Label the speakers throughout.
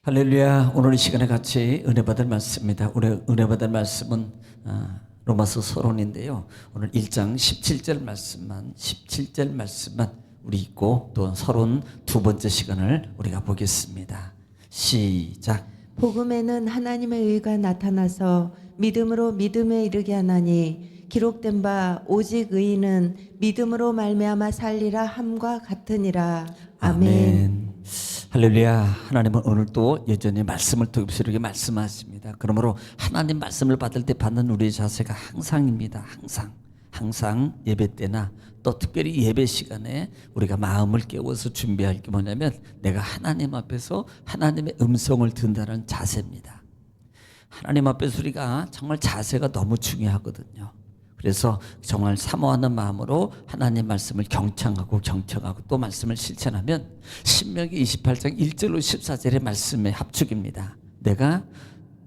Speaker 1: 할렐루야. 오늘 이 시간에 같이 은혜 받을 말씀입니다. 우리 은혜 받을 말씀은 로마서 서론인데요. 오늘 1장 17절 말씀만 우리 읽고 또 서론 두 번째 시간을 우리가 보겠습니다. 시작.
Speaker 2: 복음에는 하나님의 의가 나타나서 믿음으로 믿음에 이르게 하나니 기록된 바 오직 의인은 믿음으로 말미암아 살리라 함과 같으니라. 아멘.
Speaker 1: 할렐루야. 하나님은 오늘 또 여전히 말씀을 통해서 이렇게 말씀하십니다. 그러므로 하나님 말씀을 받을 때 받는 우리의 자세가 항상입니다. 항상 예배 때나 또 특별히 예배 시간에 우리가 마음을 깨워서 준비할 게 뭐냐면 내가 하나님 앞에서 하나님의 음성을 듣는다는 자세입니다. 하나님 앞에서 우리가 정말 자세가 너무 중요하거든요. 그래서 정말 사모하는 마음으로 하나님 말씀을 경청하고 또 말씀을 실천하면 신명기 28장 1절로 14절의 말씀의 합축입니다. 내가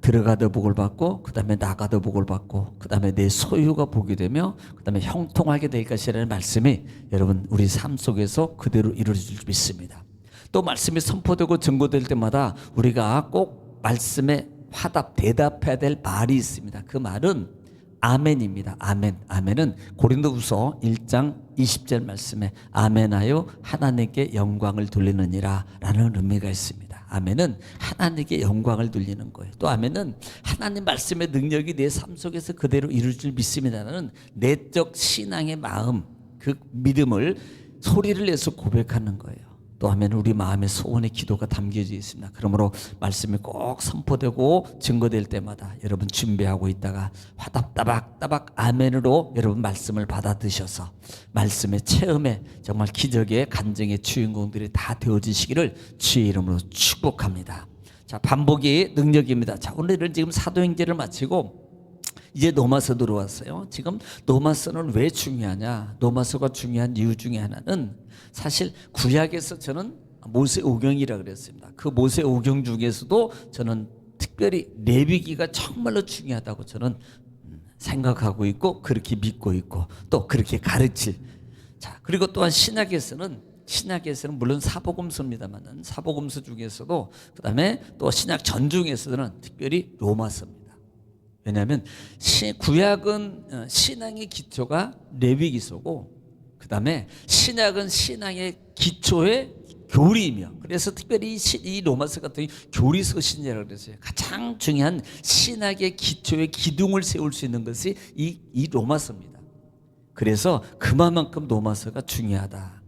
Speaker 1: 들어가도 복을 받고 그 다음에 나가도 복을 받고 그 다음에 내 소유가 복이 되며 그 다음에 형통하게 될 것이라는 말씀이 여러분 우리 삶 속에서 그대로 이루어질 줄 믿습니다. 또 말씀이 선포되고 증거될 때마다 우리가 꼭 말씀에 대답해야 될 말이 있습니다. 그 말은 아멘입니다. 아멘은 고린도후서 1장 20절 말씀에 아멘하여 하나님께 영광을 돌리느니라 라는 의미가 있습니다. 아멘은 하나님께 영광을 돌리는 거예요. 또 아멘은 하나님 말씀의 능력이 내 삶 속에서 그대로 이룰 줄 믿습니다라는 내적 신앙의 마음, 그 믿음을 소리를 내서 고백하는 거예요. 또 하면 우리 마음의 소원의 기도가 담겨져 있습니다. 그러므로 말씀이 꼭 선포되고 증거될 때마다 여러분 준비하고 있다가 화답따박 아멘으로 여러분 말씀을 받아 드셔서 말씀의 체험에 정말 기적의 간증의 주인공들이 다 되어지시기를 주의 이름으로 축복합니다. 자, 반복이 능력입니다. 자, 오늘은 지금 사도행전을 마치고 이제 로마서 들어왔어요. 지금 로마서는 왜 중요하냐? 로마서가 중요한 이유 중에 하나는 사실 구약에서 저는 모세오경이라 그랬습니다. 그 모세오경 중에서도 저는 특별히 레위기가 정말로 중요하다고 저는 생각하고 있고 그렇게 믿고 있고 또 그렇게 가르칠. 자, 그리고 또한 신약에서는 물론 사복음서입니다만은 사복음서 중에서도 그다음에 또 신약 전중에서는 특별히 로마서입니다. 왜냐하면 구약은 신앙의 기초가 레위기서고 그 다음에 신약은 신앙의 기초의 교리이며 그래서 특별히 이 로마서 같은 교리서 신이라고 그랬어요. 가장 중요한 신학의 기초의 기둥을 세울 수 있는 것이 이 로마서입니다. 그래서 그만큼 로마서가 중요하다.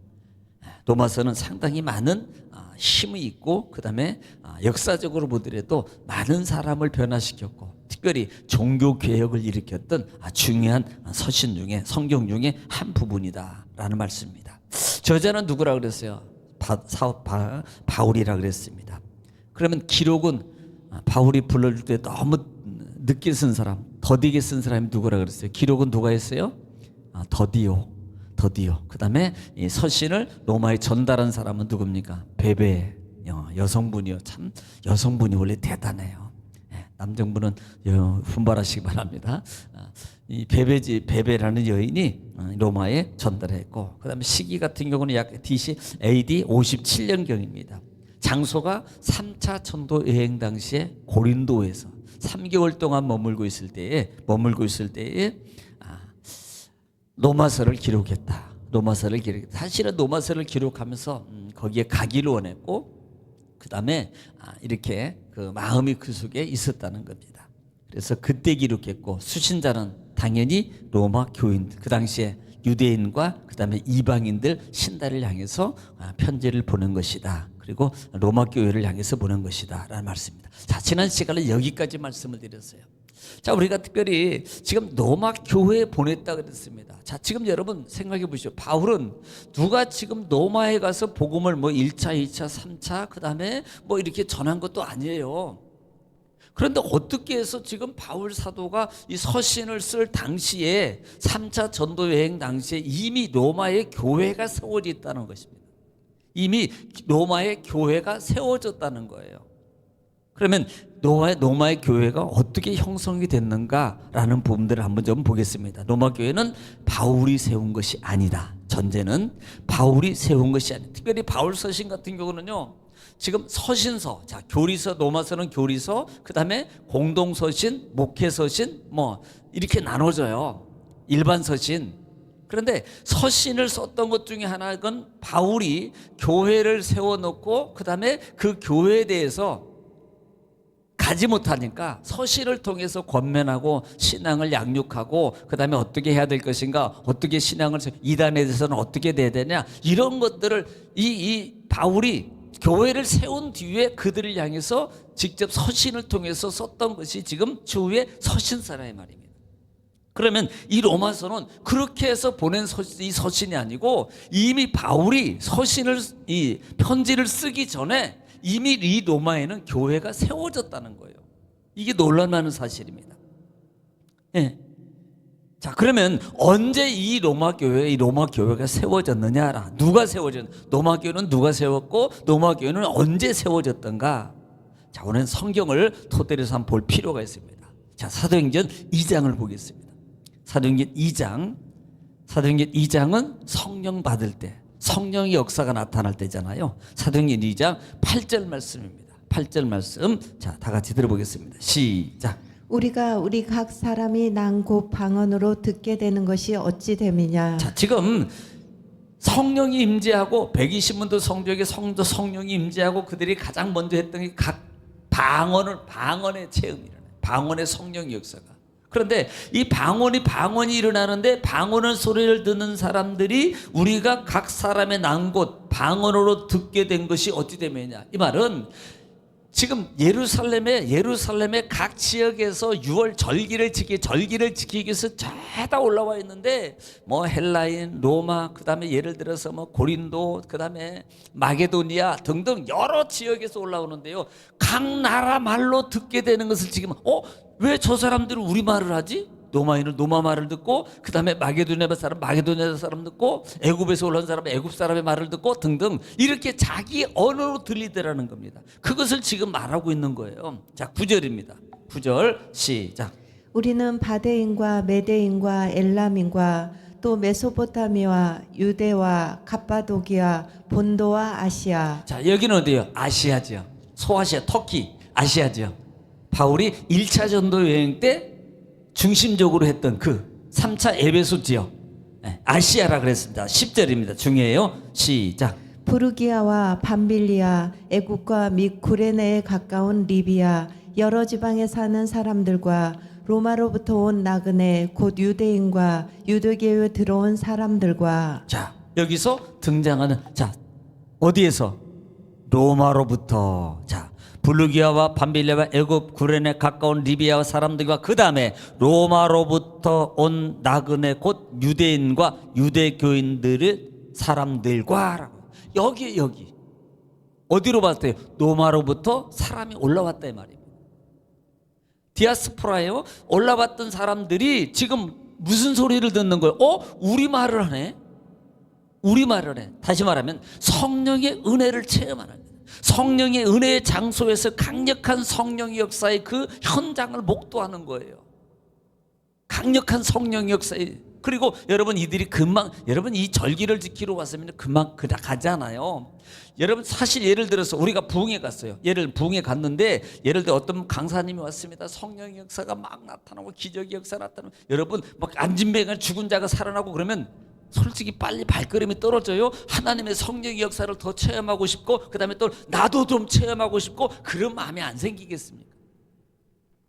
Speaker 1: 로마서는 상당히 많은 힘이 있고 그 다음에 역사적으로 보더라도 많은 사람을 변화시켰고 특별히 종교개혁을 일으켰던 중요한 서신 중에 성경 중에 한 부분이다 라는 말씀입니다. 저자는 누구라 그랬어요? 바울이라 그랬습니다. 그러면 기록은 바울이 불러줄 때 너무 늦게 쓴 사람, 더디게 쓴 사람이 누구라 그랬어요? 기록은 누가 했어요? 더디오. 그 다음에 이 서신을 로마에 전달한 사람은 누굽니까? 베베 여성분이요. 참 여성분이 원래 대단해요. 남성분은 분발하시기 바랍니다. 이 베베라는 여인이 로마에 전달했고 그 다음에 시기 같은 경우는 약 AD 57년경입니다. 장소가 3차 전도 여행 당시에 고린도에서 3개월 동안 머물고 있을 때에 로마서를 기록했다. 사실은 로마서를 기록하면서 거기에 가기를 원했고 그 다음에 이렇게 그 마음이 그 속에 있었다는 겁니다. 그래서 그때 기록했고 수신자는 당연히 로마 교인, 그 당시에 유대인과 그 다음에 이방인들 신달을 향해서 편지를 보낸 것이다. 그리고 로마 교회를 향해서 보낸 것이다 라는 말씀입니다. 자, 지난 시간에 여기까지 말씀을 드렸어요. 자, 우리가 특별히 지금 로마 교회에 보냈다 그랬습니다. 자, 지금 여러분 생각해 보시죠. 바울은 누가 지금 로마에 가서 복음을 1차, 2차, 3차 그 다음에 이렇게 전한 것도 아니에요. 그런데 어떻게 해서 지금 바울 사도가 이 서신을 쓸 당시에 3차 전도 여행 당시에 이미 로마의 교회가 세워져 있다는 것입니다. 이미 로마의 교회가 세워졌다는 거예요. 그러면 로마의 교회가 어떻게 형성이 됐는가라는 부분들을 한번 좀 보겠습니다. 로마 교회는 바울이 세운 것이 아니다. 전제는 바울이 세운 것이 아니다. 특별히 바울 서신 같은 경우는요, 지금 서신서, 자 교리서, 로마서는 교리서, 그 다음에 공동서신, 목회서신, 뭐 이렇게 나눠져요. 일반 서신. 그런데 서신을 썼던 것 중에 하나는 바울이 교회를 세워놓고 그 다음에 그 교회에 대해서 가지 못하니까 서신을 통해서 권면하고 신앙을 양육하고 그 다음에 어떻게 해야 될 것인가, 어떻게 신앙을, 이단에 대해서는 어떻게 돼야 되냐, 이런 것들을 이 바울이 교회를 세운 뒤에 그들을 향해서 직접 서신을 통해서 썼던 것이 지금 추후에 서신서라는 말입니다. 그러면 이 로마서는 그렇게 해서 보낸 이 서신이 아니고 이미 바울이 이 편지를 쓰기 전에 이미 이 로마에는 교회가 세워졌다는 거예요. 이게 놀랄만한 사실입니다. 예. 자, 그러면 언제 이 로마 교회가 세워졌느냐? 누가 세워졌느냐? 로마 교회는 누가 세웠고 로마 교회는 언제 세워졌던가? 자, 오늘 성경을 토대로 해서 한번 볼 필요가 있습니다. 자, 사도행전 2장을 보겠습니다. 사도행전 2장은 성령 받을 때, 성령의 역사가 나타날 때잖아요. 사도행전 2장 8절 말씀입니다. 8절 말씀, 자, 다 같이 들어보겠습니다. 시작.
Speaker 2: 우리가 우리 각 사람이 난 곳 방언으로 듣게 되는 것이 어찌 됨이냐.
Speaker 1: 자, 지금 성령이 임재하고 120문도 성벽에 성령이 임재하고 그들이 가장 먼저 했던 게 각 방언의 체험이라는, 방언의 성령의 역사가. 그런데 이 방언이 일어나는데 방언의 소리를 듣는 사람들이 우리가 각 사람의 난 곳 방언으로 듣게 된 것이 어찌 되면이냐. 이 말은 지금 예루살렘의 각 지역에서 6월 절기를 지키기 위해서 죄다 올라와 있는데 뭐 헬라인, 로마, 그다음에 예를 들어서 뭐 고린도, 그다음에 마게도니아 등등 여러 지역에서 올라오는데요. 각 나라 말로 듣게 되는 것을 지금 왜 저 사람들은 우리 말을 하지? 로마인은 로마 말을 듣고, 그 다음에 마게도니아 사람 듣고, 애굽에서 올라온 사람은 애굽 사람의 말을 듣고 등등 이렇게 자기 언어로 들리더라는 겁니다. 그것을 지금 말하고 있는 거예요. 자, 9절입니다. 9절 시작.
Speaker 2: 우리는 바데인과 메데인과 엘람인과 또 메소포타미아와 유대와 갑바도기아, 본도와 아시아.
Speaker 1: 자, 여기는 어디예요? 아시아죠. 소아시아, 터키, 아시아죠. 바울이 1차 전도 여행 때 중심적으로 했던 그 3차 에베소 지역, 아시아라 그랬습니다. 10절입니다. 중요해요. 시작.
Speaker 2: 부르기아와 밤빌리아, 애국과 및 구레네에 가까운 리비아, 여러 지방에 사는 사람들과 로마로부터 온 나그네 곧 유대인과 유대교에 들어온 사람들과.
Speaker 1: 자, 여기서 등장하는, 자, 어디에서? 로마로부터. 자, 불루기아와 밤빌리아와 애굽 구레네 가까운 리비아 사람들과 그 다음에 로마로부터 온 나그네 곧 유대인과 유대교인들의 사람들과. 여기 어디로 봤을 때 로마로부터 사람이 올라왔다 이 말입니다. 디아스포라에요. 올라왔던 사람들이 지금 무슨 소리를 듣는 거예요? 우리말을 하네. 다시 말하면 성령의 은혜를 체험하는 거예요. 성령의 은혜의 장소에서 강력한 성령의 역사의 그 현장을 목도하는 거예요. 강력한 성령의 역사에. 그리고 여러분 이들이 금방, 여러분 이 절기를 지키러 왔으면 금방 가잖아요. 여러분 사실 예를 들어서 우리가 부흥회 갔어요. 부흥회 갔는데 예를 들어 어떤 강사님이 왔습니다. 성령의 역사가 막 나타나고 기적의 역사 나타나고 여러분 막 안진뱅을 죽은 자가 살아나고 그러면 솔직히 빨리 발걸음이 떨어져요. 하나님의 성령의 역사를 더 체험하고 싶고 그 다음에 또 나도 좀 체험하고 싶고 그런 마음이 안 생기겠습니까?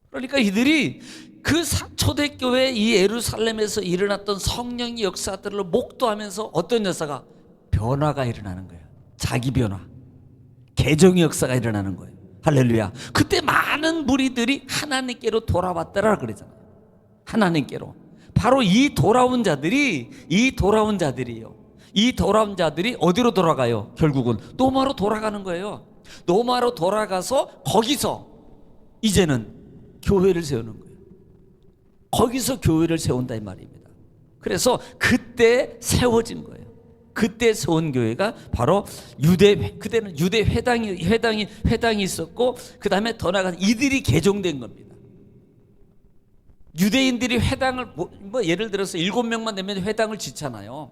Speaker 1: 그러니까 이들이 그 초대교회 이 예루살렘에서 일어났던 성령의 역사들을 목도하면서 어떤 역사가 변화가 일어나는 거예요. 자기 변화, 개종의 역사가 일어나는 거예요. 할렐루야. 그때 많은 무리들이 하나님께로 돌아왔더라 그러잖아요. 하나님께로. 바로 이 돌아온 자들이요. 이 돌아온 자들이 어디로 돌아가요? 결국은 노마로 돌아가는 거예요. 노마로 돌아가서 거기서 이제는 교회를 세우는 거예요. 거기서 교회를 세운다 이 말입니다. 그래서 그때 세워진 거예요. 그때 세운 교회가 바로 그때는 유대 회당이 있었고 그 다음에 더 나아가서 이들이 개종된 겁니다. 유대인들이 회당을 뭐 예를 들어서 7명만 되면 회당을 짓잖아요.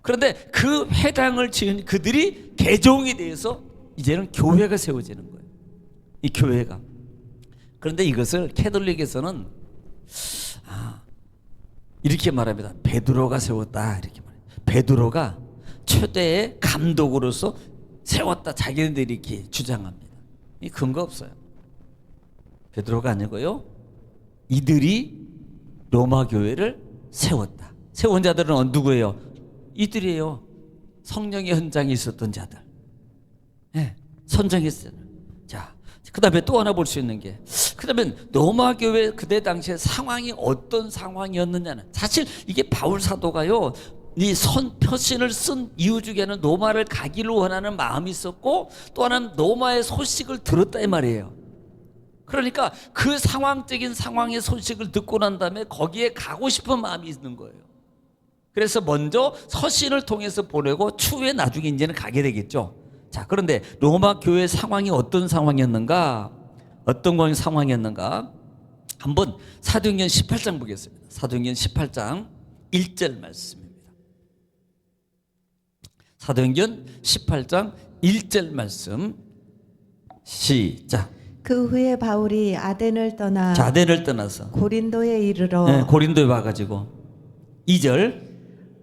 Speaker 1: 그런데 그 회당을 지은 그들이 개종에 대해서 이제는 교회가 세워지는 거예요. 이 교회가. 그런데 이것을 캐톨릭에서는 이렇게 말합니다. 베드로가 세웠다 이렇게 말해요. 베드로가 최대의 감독으로서 세웠다. 자기네들이 이렇게 주장합니다. 이 근거 없어요. 베드로가 아니고요. 이들이 로마 교회를 세웠다. 세운 자들은 누구예요? 이들이에요. 성령의 현장에 있었던 자들. 네, 선정했어요. 자, 그 다음에 또 하나 볼 수 있는 게, 그 다음에 로마 교회 그때 당시에 상황이 어떤 상황이었느냐는, 사실 이게 바울 사도가요, 이 표신을 쓴 이유 중에는 로마를 가기를 원하는 마음이 있었고, 또 하나는 로마의 소식을 들었다 이 말이에요. 그러니까 그 상황적인 상황의 소식을 듣고 난 다음에 거기에 가고 싶은 마음이 있는 거예요. 그래서 먼저 서신을 통해서 보내고 추후에 나중에 이제는 가게 되겠죠. 자, 그런데 로마 교회 상황이 어떤 상황이었는가? 어떤 상황이었는가? 한번 사도행전 18장 보겠습니다. 사도행전 18장 1절 말씀입니다. 사도행전 18장 1절 말씀 시작.
Speaker 2: 그 후에 바울이 아덴을 떠나
Speaker 1: 자, 아덴을 떠나서
Speaker 2: 고린도에 이르러
Speaker 1: 네, 고린도에 와가지고 2절.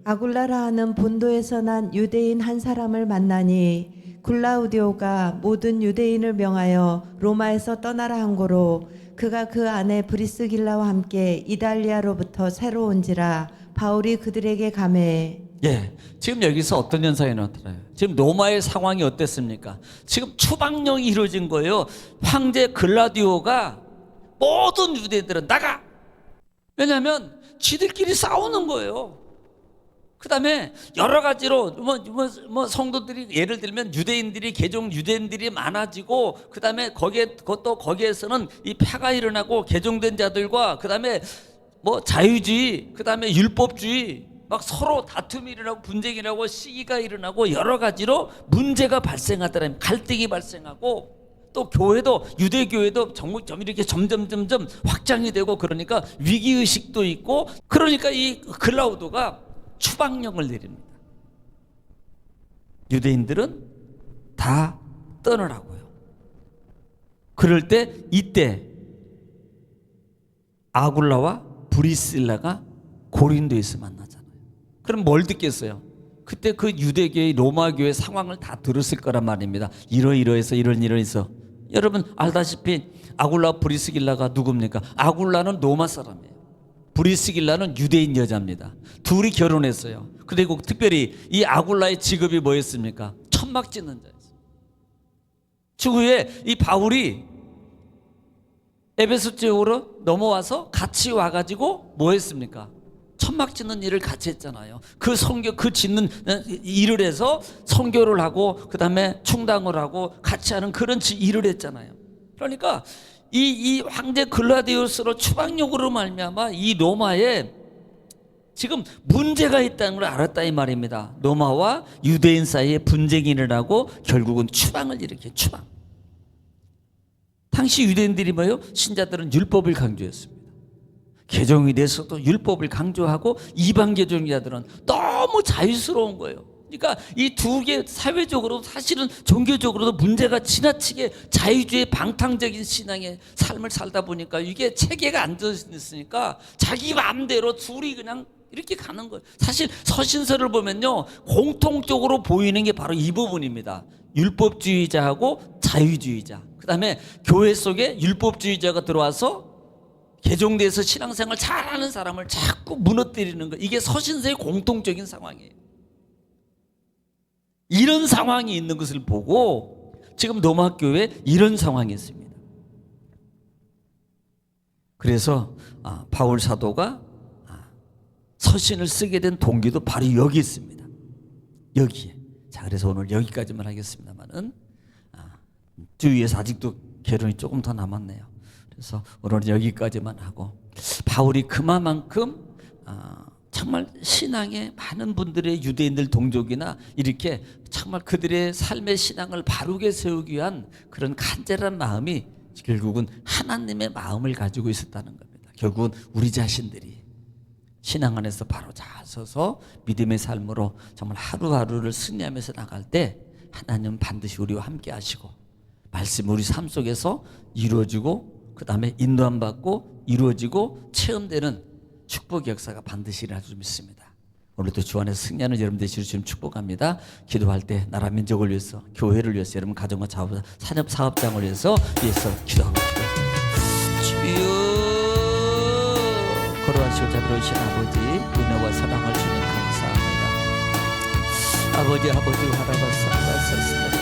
Speaker 2: 아굴라라 하는 본도에서 난 유대인 한 사람을 만나니 글라우디오가 모든 유대인을 명하여 로마에서 떠나라 한 고로 그가 그 안에 브리스길라와 함께 이달리아로부터 새로 온지라 바울이 그들에게 가매.
Speaker 1: 예, 지금 여기서 어떤 현상이 나타나요? 지금 로마의 상황이 어땠습니까? 지금 추방령이 이루어진 거예요. 황제 글라디오가 모든 유대인들은 나가! 왜냐하면 지들끼리 싸우는 거예요. 그 다음에 여러 가지로 성도들이, 예를 들면 유대인들이, 개종 유대인들이 많아지고, 그 다음에 거기에서는 이 폐가 일어나고, 개종된 자들과 그 다음에 자유주의, 그 다음에 율법주의, 막 서로 다툼이 일어나고 분쟁이 일어나고 시기가 일어나고 여러 가지로 문제가 발생하더라면 갈등이 발생하고, 또 교회도, 유대교회도 이렇게 점점 확장이 되고, 그러니까 위기의식도 있고, 그러니까 이 글라우도가 추방령을 내립니다. 유대인들은 다 떠나라고요. 그럴 때 이때 아굴라와 브리실라가 고린도에서 만나잖아요. 그럼 뭘 듣겠어요? 그때 그 유대교의 로마교회 상황을 다 들었을 거란 말입니다. 이러이러해서 이러이러해서. 여러분 알다시피 아굴라 브리스길라가 누굽니까? 아굴라는 로마 사람이에요. 브리스길라는 유대인 여자입니다. 둘이 결혼했어요. 그리고 특별히 이 아굴라의 직업이 뭐였습니까? 천막 짓는 자였어요. 추후에 이 바울이 에베소 지역으로 넘어와서 같이 와가지고 뭐 했습니까? 천막 짓는 일을 같이 했잖아요. 그 짓는 일을 해서 선교를 하고, 그 다음에 충당을 하고 같이 하는 그런 일을 했잖아요. 그러니까 이 황제 글라디우스로 추방력으로 말미암아 이 로마에 지금 문제가 있다는 걸 알았다 이 말입니다. 로마와 유대인 사이에 분쟁이 일어나고 결국은 추방을 일으켜요. 추방. 당시 유대인들이 뭐예요? 신자들은 율법을 강조했습니다. 개종이 돼서도 율법을 강조하고, 이방 개종자들은 너무 자유스러운 거예요. 그러니까 이 두 개 사회적으로, 사실은 종교적으로도 문제가 지나치게 자유주의 방탕적인 신앙의 삶을 살다 보니까 이게 체계가 안 되었으니까 자기 마음대로 둘이 그냥 이렇게 가는 거예요. 사실 서신서를 보면요, 공통적으로 보이는 게 바로 이 부분입니다. 율법주의자하고 자유주의자. 그 다음에 교회 속에 율법주의자가 들어와서 개종돼서 신앙생활 잘하는 사람을 자꾸 무너뜨리는 거, 이게 서신서의 공통적인 상황이에요. 이런 상황이 있는 것을 보고 지금 로마 교회에 이런 상황이 있습니다. 그래서 바울 사도가 서신을 쓰게 된 동기도 바로 여기 있습니다. 여기에. 자, 그래서 오늘 여기까지만 하겠습니다만은 주위에서 아직도 결혼이 조금 더 남았네요. 그래서 오늘은 여기까지만 하고, 바울이 그만큼 정말 신앙에 많은 분들의 유대인들 동족이나 이렇게 정말 그들의 삶의 신앙을 바르게 세우기 위한 그런 간절한 마음이 결국은 하나님의 마음을 가지고 있었다는 겁니다. 결국은 우리 자신들이 신앙 안에서 바로 잘 서서 믿음의 삶으로 정말 하루하루를 승리하면서 나갈 때 하나님은 반드시 우리와 함께 하시고 말씀 우리 삶 속에서 이루어지고 그 다음에 인도함 받고 이루어지고 체험되는 축복의 역사가 반드시 일어날 줄 믿습니다. 오늘도 주 안에서 승리하는 여러분 되시기를 주님 축복합니다. 기도할 때 나라 민족을 위해서 교회를 위해서 여러분 가정과 산업 사업장을 위해서 기도하고 주여 걸어가시고 자비로우신 아버지 은혜와 사랑을 주님 감사합니다. 아버지 하나님